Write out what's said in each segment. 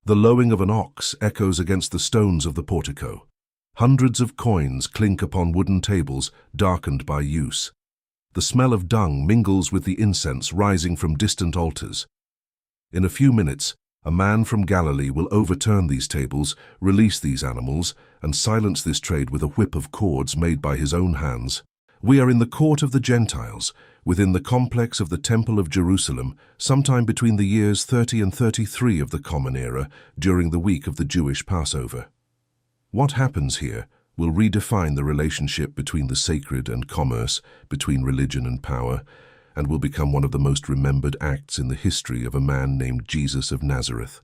The lowing of an ox echoes against the stones of the portico. Hundreds of coins clink upon wooden tables darkened by use. The smell of dung mingles with the incense rising from distant altars. In a few minutes, a man from Galilee will overturn these tables, release these animals, and silence this trade with a whip of cords made by his own hands. We are in the court of the Gentiles, within the complex of the Temple of Jerusalem, sometime between the years 30 and 33 of the Common Era, during the week of the Jewish Passover. What happens here will redefine the relationship between the sacred and commerce, between religion and power, and will become one of the most remembered acts in the history of a man named Jesus of Nazareth.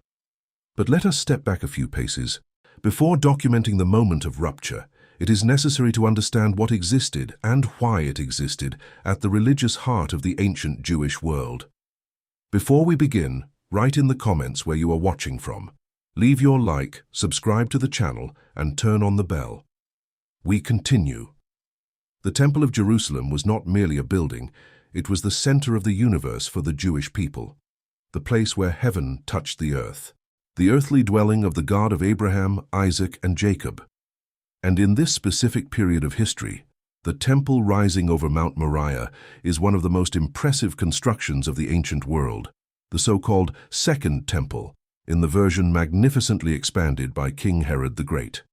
But let us step back a few paces. Before documenting the moment of rupture, it is necessary to understand what existed and why it existed at the religious heart of the ancient Jewish world. Before we begin, write in the comments where you are watching from. Leave your like, subscribe to the channel, and turn on the bell. We continue. The Temple of Jerusalem was not merely a building, it was the center of the universe for the Jewish people, the place where heaven touched the earthly dwelling of the God of Abraham, Isaac, and Jacob. And in this specific period of history, the temple rising over Mount Moriah is one of the most impressive constructions of the ancient world, the so-called Second Temple, in the version magnificently expanded by King Herod the Great.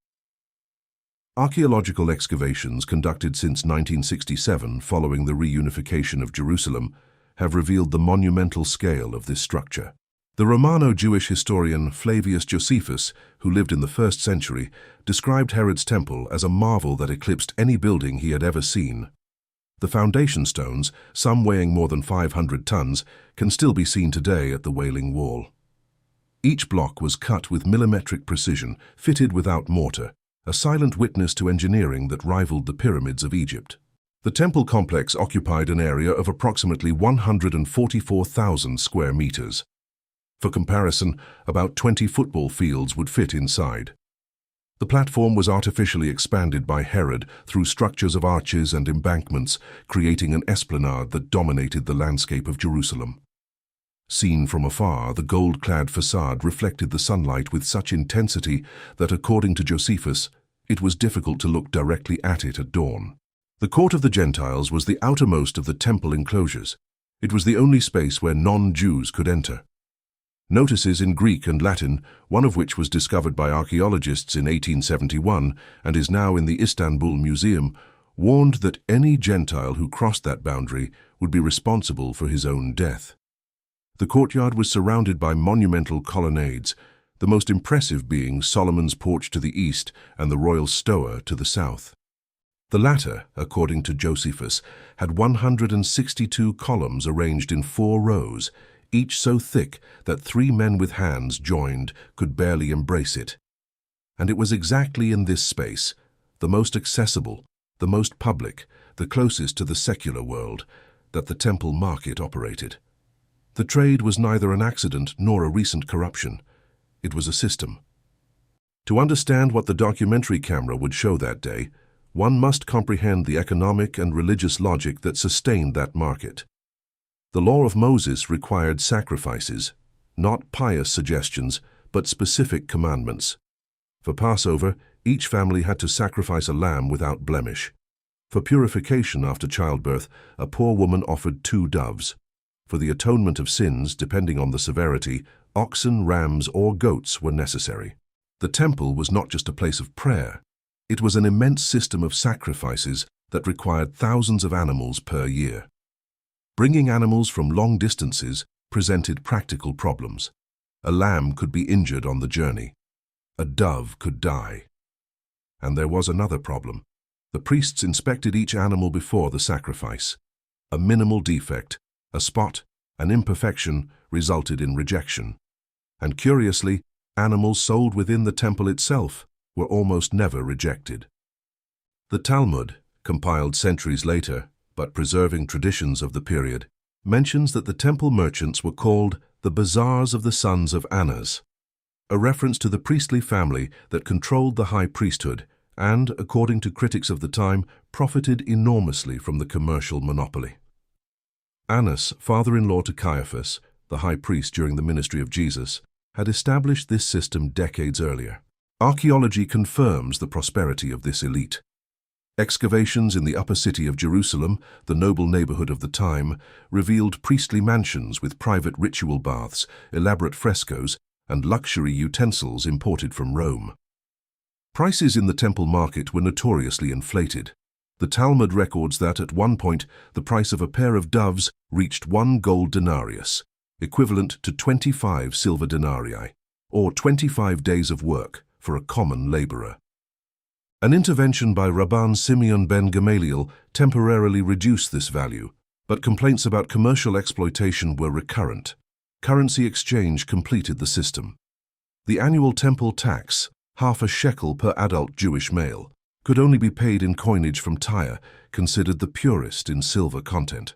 Archaeological excavations conducted since 1967 following the reunification of Jerusalem have revealed the monumental scale of this structure. The Romano-Jewish historian Flavius Josephus, who lived in the 1st century, described Herod's temple as a marvel that eclipsed any building he had ever seen. The foundation stones, some weighing more than 500 tons, can still be seen today at the Wailing Wall. Each block was cut with millimetric precision, fitted without mortar, a silent witness to engineering that rivaled the pyramids of Egypt. The temple complex occupied an area of approximately 144,000 square meters. For comparison, about 20 football fields would fit inside. The platform was artificially expanded by Herod through structures of arches and embankments, creating an esplanade that dominated the landscape of Jerusalem. Seen from afar, the gold-clad facade reflected the sunlight with such intensity that, according to Josephus, it was difficult to look directly at it at dawn. The Court of the Gentiles was the outermost of the temple enclosures. It was the only space where non-Jews could enter. Notices in Greek and Latin, one of which was discovered by archaeologists in 1871 and is now in the Istanbul Museum, warned that any Gentile who crossed that boundary would be responsible for his own death. The courtyard was surrounded by monumental colonnades, the most impressive being Solomon's porch to the east and the royal stoa to the south. The latter, according to Josephus, had 162 columns arranged in 4 rows, each so thick that 3 men with hands joined could barely embrace it. And it was exactly in this space, the most accessible, the most public, the closest to the secular world, that the temple market operated. The trade was neither an accident nor a recent corruption. It was a system. To understand what the documentary camera would show that day, one must comprehend the economic and religious logic that sustained that market. The law of Moses required sacrifices, not pious suggestions, but specific commandments. For Passover, each family had to sacrifice a lamb without blemish. For purification after childbirth, a poor woman offered 2 doves. For the atonement of sins, depending on the severity, oxen, rams, or goats were necessary. The temple was not just a place of prayer. It was an immense system of sacrifices that required thousands of animals per year. Bringing animals from long distances presented practical problems. A lamb could be injured on the journey. A dove could die. And there was another problem. The priests inspected each animal before the sacrifice. A minimal defect, a spot, an imperfection resulted in rejection. And curiously, animals sold within the temple itself were almost never rejected. The Talmud, compiled centuries later, but preserving traditions of the period, mentions that the temple merchants were called the bazaars of the sons of Annas, a reference to the priestly family that controlled the high priesthood and, according to critics of the time, profited enormously from the commercial monopoly. Annas, father-in-law to Caiaphas, the high priest during the ministry of Jesus, had established this system decades earlier. Archaeology confirms the prosperity of this elite. Excavations in the upper city of Jerusalem, the noble neighborhood of the time, revealed priestly mansions with private ritual baths, elaborate frescoes, and luxury utensils imported from Rome. Prices in the temple market were notoriously inflated. The Talmud records that at one point the price of a pair of doves reached 1 gold denarius, equivalent to 25 silver denarii, or 25 days of work for a common laborer. An intervention by Rabban Simeon ben Gamaliel temporarily reduced this value, but complaints about commercial exploitation were recurrent. Currency exchange completed the system. The annual temple tax, half a shekel per adult Jewish male, could only be paid in coinage from Tyre, considered the purest in silver content.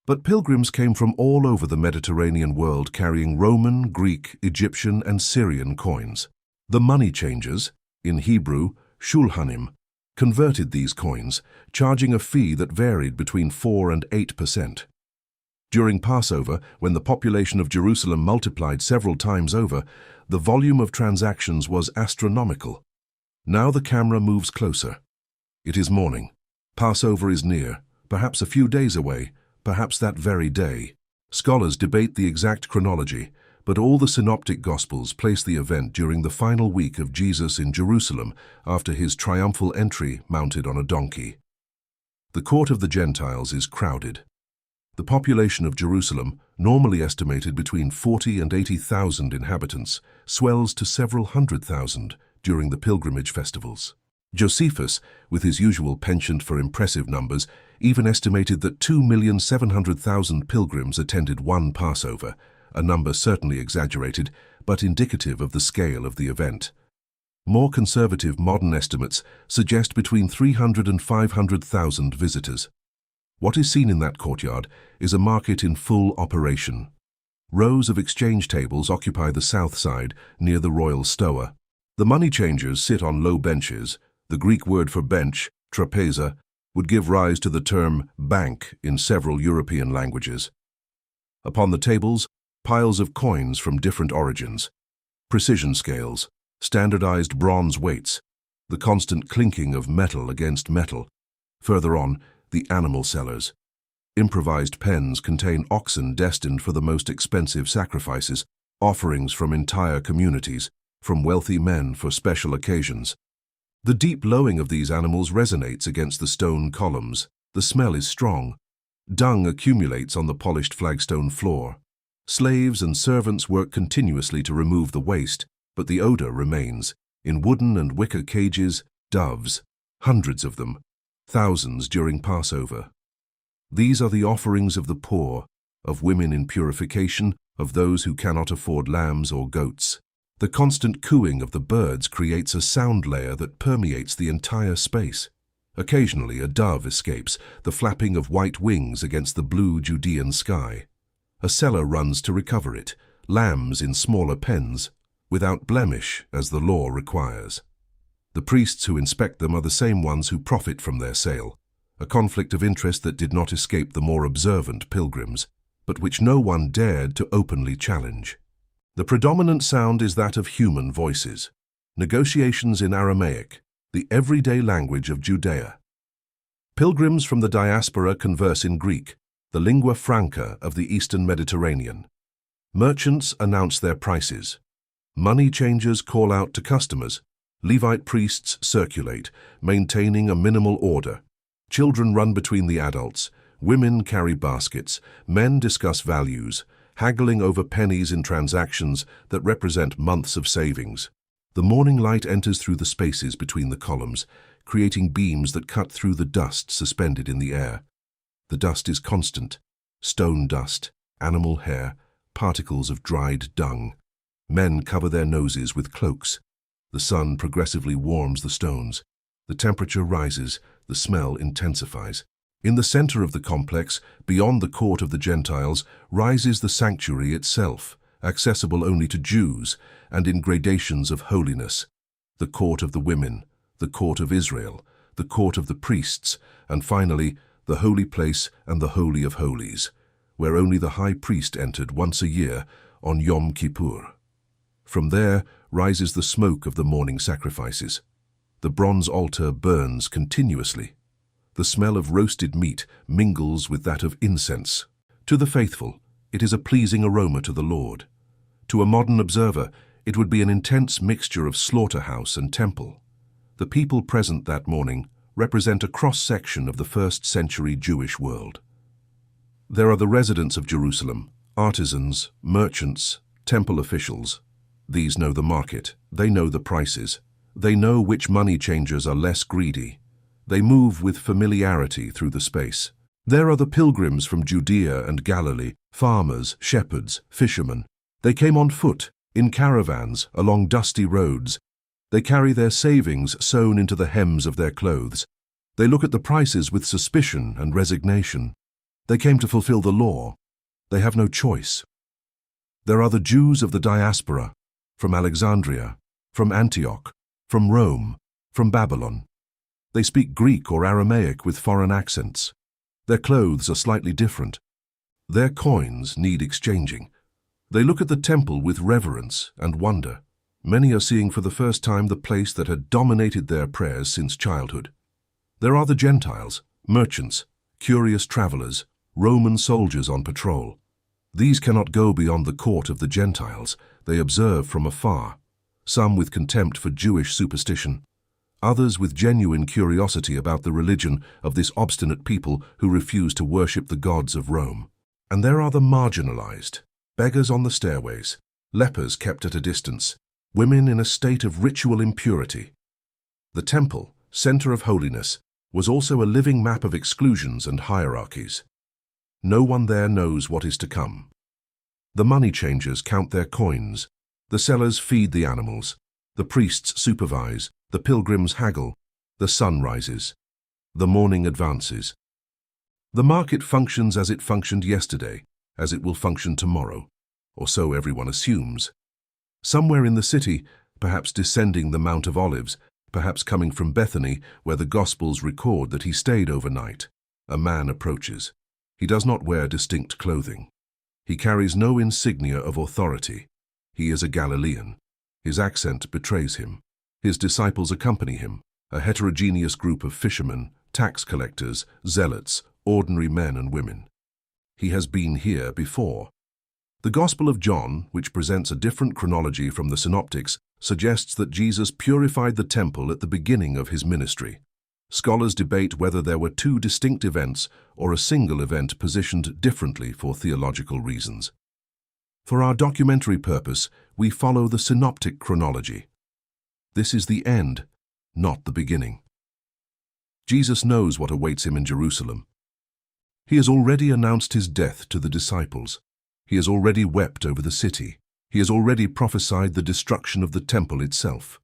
But pilgrims came from all over the Mediterranean world carrying Roman, Greek, Egyptian, and Syrian coins. The money changers, in Hebrew, shulhanim, converted these coins, charging a fee that varied between 4 and 8%. During Passover, when the population of Jerusalem multiplied several times over, the volume of transactions was astronomical. Now the camera moves closer. It is morning. Passover is near, perhaps a few days away, perhaps that very day. Scholars debate the exact chronology, but all the synoptic Gospels place the event during the final week of Jesus in Jerusalem after his triumphal entry mounted on a donkey. The court of the Gentiles is crowded. The population of Jerusalem, normally estimated between 40 and 80,000 inhabitants, swells to several hundred thousand during the pilgrimage festivals. Josephus, with his usual penchant for impressive numbers, even estimated that 2,700,000 pilgrims attended one Passover, a number certainly exaggerated, but indicative of the scale of the event. More conservative modern estimates suggest between 300 and 500,000 visitors. What is seen in that courtyard is a market in full operation. Rows of exchange tables occupy the south side near the royal stoa. The money changers sit on low benches. The Greek word for bench, trapeza, would give rise to the term bank in several European languages. Upon the tables, piles of coins from different origins, precision scales, standardized bronze weights, the constant clinking of metal against metal. Further on, the animal sellers. Improvised pens contain oxen destined for the most expensive sacrifices, offerings from entire communities, from wealthy men for special occasions. The deep lowing of these animals resonates against the stone columns. The smell is strong. Dung accumulates on the polished flagstone floor. Slaves and servants work continuously to remove the waste, but the odor remains. In wooden and wicker cages, doves, hundreds of them, thousands during Passover. These are the offerings of the poor, of women in purification, of those who cannot afford lambs or goats. The constant cooing of the birds creates a sound layer that permeates the entire space. Occasionally a dove escapes, the flapping of white wings against the blue Judean sky. A seller runs to recover it, lambs in smaller pens, without blemish as the law requires. The priests who inspect them are the same ones who profit from their sale, a conflict of interest that did not escape the more observant pilgrims, but which no one dared to openly challenge. The predominant sound is that of human voices, negotiations in Aramaic, the everyday language of Judea. Pilgrims from the diaspora converse in Greek, the lingua franca of the Eastern Mediterranean. Merchants announce their prices. Money changers call out to customers. Levite priests circulate, maintaining a minimal order. Children run between the adults. Women carry baskets. Men discuss values, haggling over pennies in transactions that represent months of savings. The morning light enters through the spaces between the columns, creating beams that cut through the dust suspended in the air. The dust is constant: stone dust, animal hair, particles of dried dung. Men cover their noses with cloaks. The sun progressively warms the stones. The temperature rises, the smell intensifies. In the center of the complex, beyond the court of the Gentiles, rises the sanctuary itself, accessible only to Jews, and in gradations of holiness. The court of the women, the court of Israel, the court of the priests, and finally, the holy place and the Holy of Holies, where only the high priest entered once a year on Yom Kippur. From there rises the smoke of the morning sacrifices. The bronze altar burns continuously. The smell of roasted meat mingles with that of incense. To the faithful, it is a pleasing aroma to the Lord. To a modern observer, it would be an intense mixture of slaughterhouse and temple. The people present that morning represent a cross-section of the first-century Jewish world. There are the residents of Jerusalem, artisans, merchants, temple officials. These know the market, they know the prices, they know which money changers are less greedy. They move with familiarity through the space. There are the pilgrims from Judea and Galilee, farmers, shepherds, fishermen. They came on foot, in caravans, along dusty roads. They carry their savings sewn into the hems of their clothes. They look at the prices with suspicion and resignation. They came to fulfill the law. They have no choice. There are the Jews of the diaspora, from Alexandria, from Antioch, from Rome, from Babylon. They speak Greek or Aramaic with foreign accents. Their clothes are slightly different. Their coins need exchanging. They look at the temple with reverence and wonder. Many are seeing for the first time the place that had dominated their prayers since childhood. There are the Gentiles, merchants, curious travelers, Roman soldiers on patrol. These cannot go beyond the court of the Gentiles. They observe from afar, some with contempt for Jewish superstition, others with genuine curiosity about the religion of this obstinate people who refuse to worship the gods of Rome. And there are the marginalized, beggars on the stairways, lepers kept at a distance, women in a state of ritual impurity. The temple, center of holiness, was also a living map of exclusions and hierarchies. No one there knows what is to come. The money changers count their coins, the sellers feed the animals, the priests supervise, the pilgrims haggle, the sun rises, the morning advances. The market functions as it functioned yesterday, as it will function tomorrow, or so everyone assumes. Somewhere in the city, perhaps descending the Mount of Olives, perhaps coming from Bethany, where the Gospels record that he stayed overnight, a man approaches. He does not wear distinct clothing. He carries no insignia of authority. He is a Galilean. His accent betrays him. His disciples accompany him, a heterogeneous group of fishermen, tax collectors, zealots, ordinary men and women. He has been here before. The Gospel of John, which presents a different chronology from the Synoptics, suggests that Jesus purified the temple at the beginning of his ministry. Scholars debate whether there were two distinct events or a single event positioned differently for theological reasons. For our documentary purpose, we follow the Synoptic chronology. This is the end, not the beginning. Jesus knows what awaits him in Jerusalem. He has already announced his death to the disciples. He has already wept over the city. He has already prophesied the destruction of the temple itself.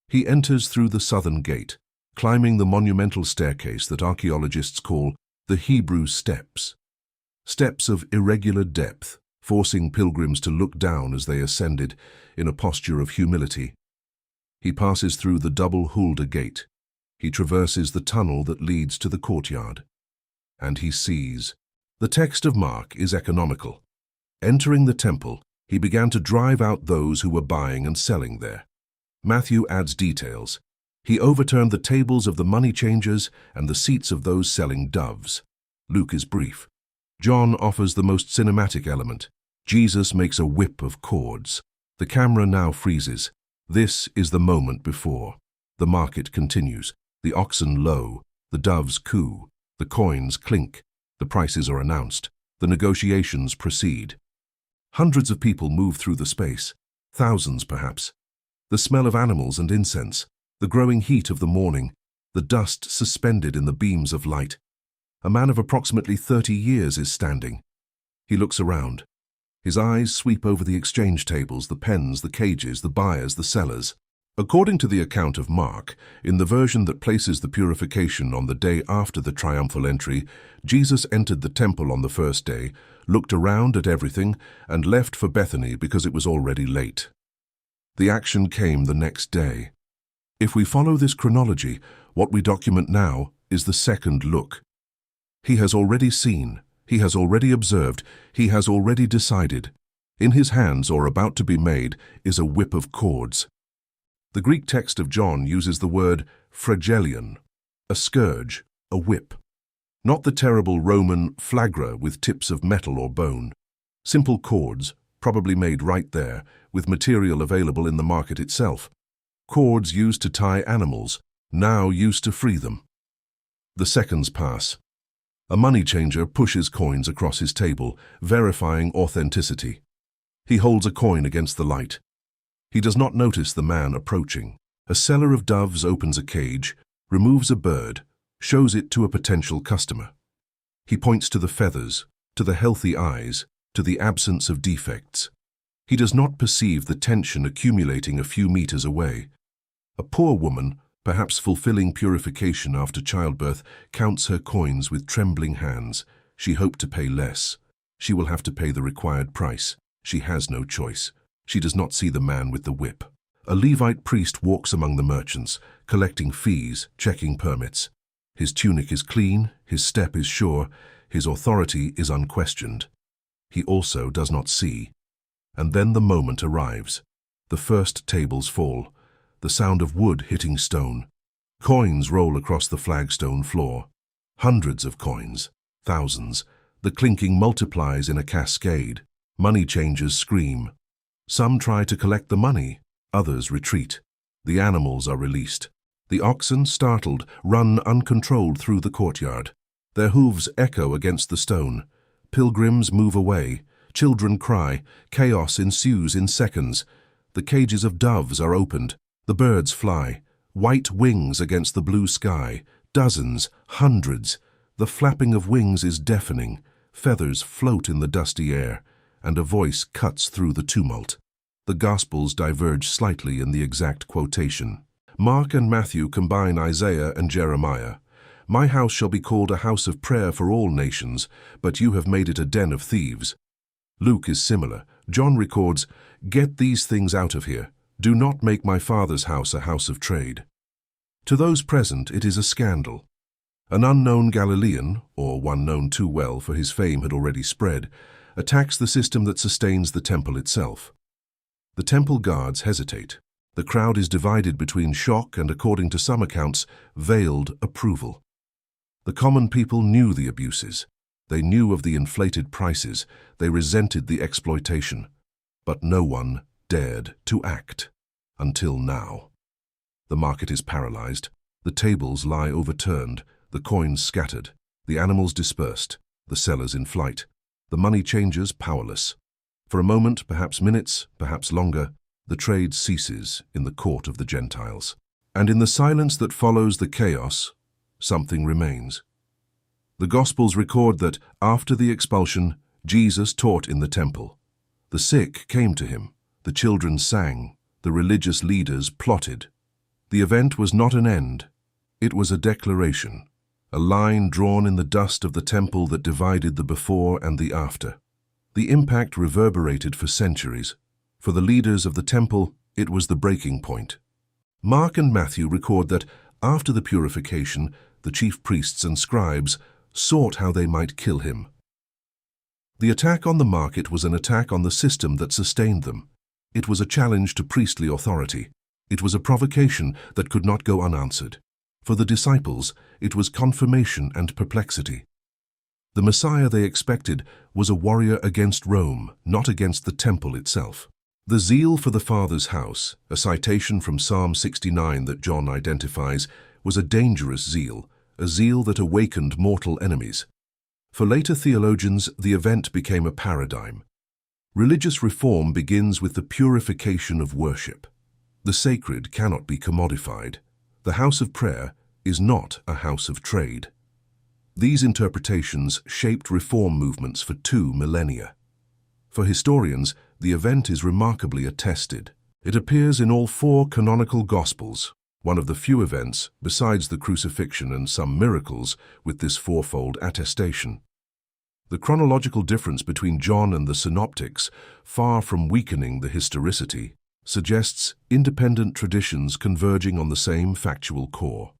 He enters through the southern gate, climbing the monumental staircase that archaeologists call the Hebrew steps. Steps of irregular depth, forcing pilgrims to look down as they ascended in a posture of humility. He passes through the double Hulda gate. He traverses the tunnel that leads to the courtyard. And he sees. The text of Mark is economical. Entering the temple, he began to drive out those who were buying and selling there. Matthew adds details. He overturned the tables of the money changers and the seats of those selling doves. Luke is brief. John offers the most cinematic element. Jesus makes a whip of cords. The camera now freezes. This is the moment before. The market continues. The oxen low. The doves coo. The coins clink. The prices are announced. The negotiations proceed. Hundreds of people move through the space. Thousands, perhaps. The smell of animals and incense. The growing heat of the morning. The dust suspended in the beams of light. A man of approximately 30 years is standing. He looks around. His eyes sweep over the exchange tables, the pens, the cages, the buyers, the sellers. According to the account of Mark, in the version that places the purification on the day after the triumphal entry, Jesus entered the temple on the first day, looked around at everything, and left for Bethany because it was already late. The action came the next day. If we follow this chronology, what we document now is the second look. He has already seen. He has already observed, he has already decided. In his hands, or about to be made, is a whip of cords. The Greek text of John uses the word phlegelion, a scourge, a whip. Not the terrible Roman flagra with tips of metal or bone. Simple cords, probably made right there, with material available in the market itself. Cords used to tie animals, now used to free them. The seconds pass. A money changer pushes coins across his table, verifying authenticity. He holds a coin against the light. He does not notice the man approaching. A seller of doves opens a cage, removes a bird, shows it to a potential customer. He points to the feathers, to the healthy eyes, to the absence of defects. He does not perceive the tension accumulating a few meters away. A poor woman, perhaps fulfilling purification after childbirth, counts her coins with trembling hands. She hoped to pay less. She will have to pay the required price. She has no choice. She does not see the man with the whip. A Levite priest walks among the merchants, collecting fees, checking permits. His tunic is clean, his step is sure, his authority is unquestioned. He also does not see. And then the moment arrives. The first tables fall. The sound of wood hitting stone. Coins roll across the flagstone floor. Hundreds of coins, thousands. The clinking multiplies in a cascade. Money changers scream. Some try to collect the money, others retreat. The animals are released. The oxen, startled, run uncontrolled through the courtyard. Their hooves echo against the stone. Pilgrims move away. Children cry. Chaos ensues in seconds. The cages of doves are opened. The birds fly. White wings against the blue sky. Dozens, hundreds. The flapping of wings is deafening. Feathers float in the dusty air, and a voice cuts through the tumult. The Gospels diverge slightly in the exact quotation. Mark and Matthew combine Isaiah and Jeremiah. My house shall be called a house of prayer for all nations, but you have made it a den of thieves. Luke is similar. John records, get these things out of here. Do not make my Father's house a house of trade. To those present, it is a scandal. An unknown Galilean, or one known too well for his fame had already spread, attacks the system that sustains the temple itself. The temple guards hesitate. The crowd is divided between shock and, according to some accounts, veiled approval. The common people knew the abuses. They knew of the inflated prices. They resented the exploitation. But no one dared to act. Until now. The market is paralyzed. The tables lie overturned. The coins scattered. The animals dispersed. The sellers in flight. The money changers powerless. For a moment, perhaps minutes, perhaps longer, the trade ceases in the court of the Gentiles. And in the silence that follows the chaos, something remains. The Gospels record that, after the expulsion, Jesus taught in the temple. The sick came to him. The children sang. The religious leaders plotted. The event was not an end. It was a declaration, a line drawn in the dust of the temple that divided the before and the after. The impact reverberated for centuries. For the leaders of the temple, it was the breaking point. Mark and Matthew record that, after the purification, the chief priests and scribes sought how they might kill him. The attack on the market was an attack on the system that sustained them. It was a challenge to priestly authority. It was a provocation that could not go unanswered. For the disciples, it was confirmation and perplexity. The Messiah they expected was a warrior against Rome, not against the temple itself. The zeal for the Father's house, a citation from Psalm 69 that John identifies, was a dangerous zeal, a zeal that awakened mortal enemies. For later theologians, the event became a paradigm. Religious reform begins with the purification of worship. The sacred cannot be commodified. The house of prayer is not a house of trade. These interpretations shaped reform movements for 2 millennia. For historians, the event is remarkably attested. It appears in all 4 canonical Gospels, one of the few events, besides the crucifixion and some miracles, with this 4-fold attestation. The chronological difference between John and the Synoptics, far from weakening the historicity, suggests independent traditions converging on the same factual core.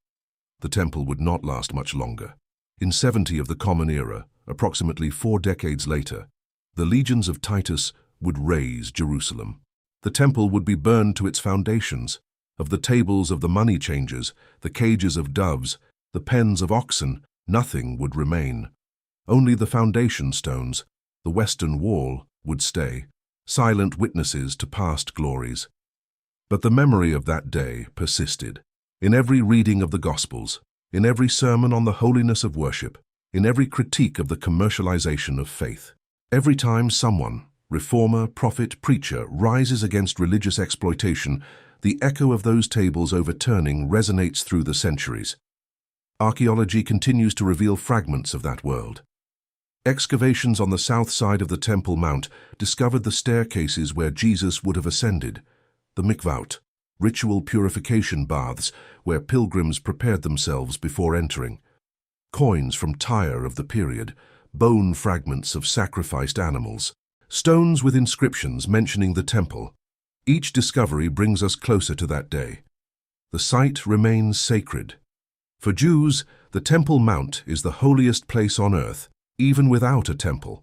The temple would not last much longer. In 70 of the Common Era, approximately 4 decades later, the legions of Titus would raze Jerusalem. The temple would be burned to its foundations. Of the tables of the money changers, the cages of doves, the pens of oxen, nothing would remain. Only the foundation stones, the western wall, would stay, silent witnesses to past glories. But the memory of that day persisted. In every reading of the Gospels, in every sermon on the holiness of worship, in every critique of the commercialization of faith. Every time someone, reformer, prophet, preacher, rises against religious exploitation, the echo of those tables overturning resonates through the centuries. Archaeology continues to reveal fragments of that world. Excavations on the south side of the Temple Mount discovered the staircases where Jesus would have ascended, the mikvaot, ritual purification baths where pilgrims prepared themselves before entering, coins from Tyre of the period, bone fragments of sacrificed animals, stones with inscriptions mentioning the temple. Each discovery brings us closer to that day. The site remains sacred. For Jews, the Temple Mount is the holiest place on earth, even without a temple.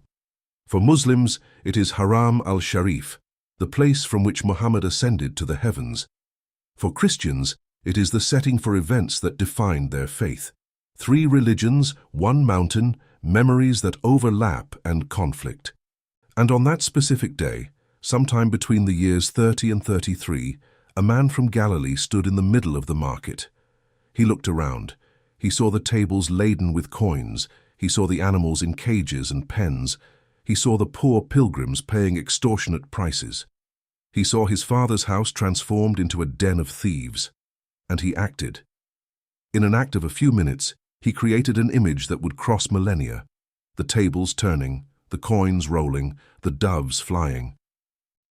For Muslims, it is Haram al-Sharif, the place from which Muhammad ascended to the heavens. For Christians, it is the setting for events that defined their faith. 3 religions, 1 mountain, memories that overlap and conflict. And on that specific day, sometime between the years 30 and 33, a man from Galilee stood in the middle of the market. He looked around. He saw the tables laden with coins. He saw the animals in cages and pens. He saw the poor pilgrims paying extortionate prices. He saw his father's house transformed into a den of thieves. And he acted. In an act of a few minutes, he created an image that would cross millennia. The tables turning, the coins rolling, the doves flying.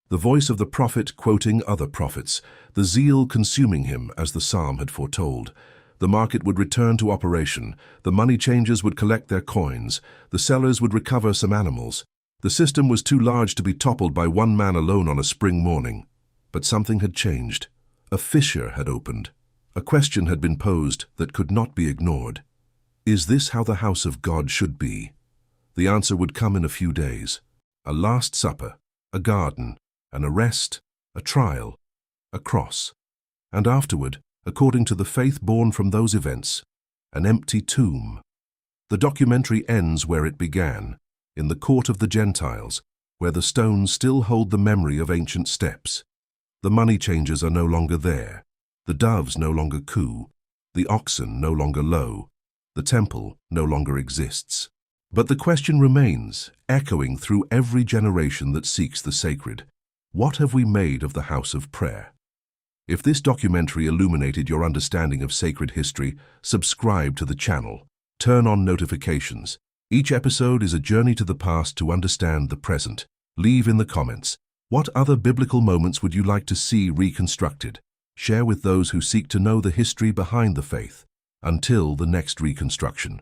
The voice of the prophet quoting other prophets, the zeal consuming him as the psalm had foretold. The market would return to operation, the money changers would collect their coins, the sellers would recover some animals. The system was too large to be toppled by one man alone on a spring morning. But something had changed. A fissure had opened. A question had been posed that could not be ignored. Is this how the house of God should be? The answer would come in a few days. A Last Supper, a garden, an arrest, a trial, a cross. And afterward, according to the faith born from those events, an empty tomb. The documentary ends where it began, in the court of the Gentiles, where the stones still hold the memory of ancient steps. The money changers are no longer there. The doves no longer coo. The oxen no longer low. The temple no longer exists. But the question remains, echoing through every generation that seeks the sacred. What have we made of the house of prayer? If this documentary illuminated your understanding of sacred history, subscribe to the channel. Turn on notifications. Each episode is a journey to the past to understand the present. Leave in the comments. What other biblical moments would you like to see reconstructed? Share with those who seek to know the history behind the faith. Until the next reconstruction.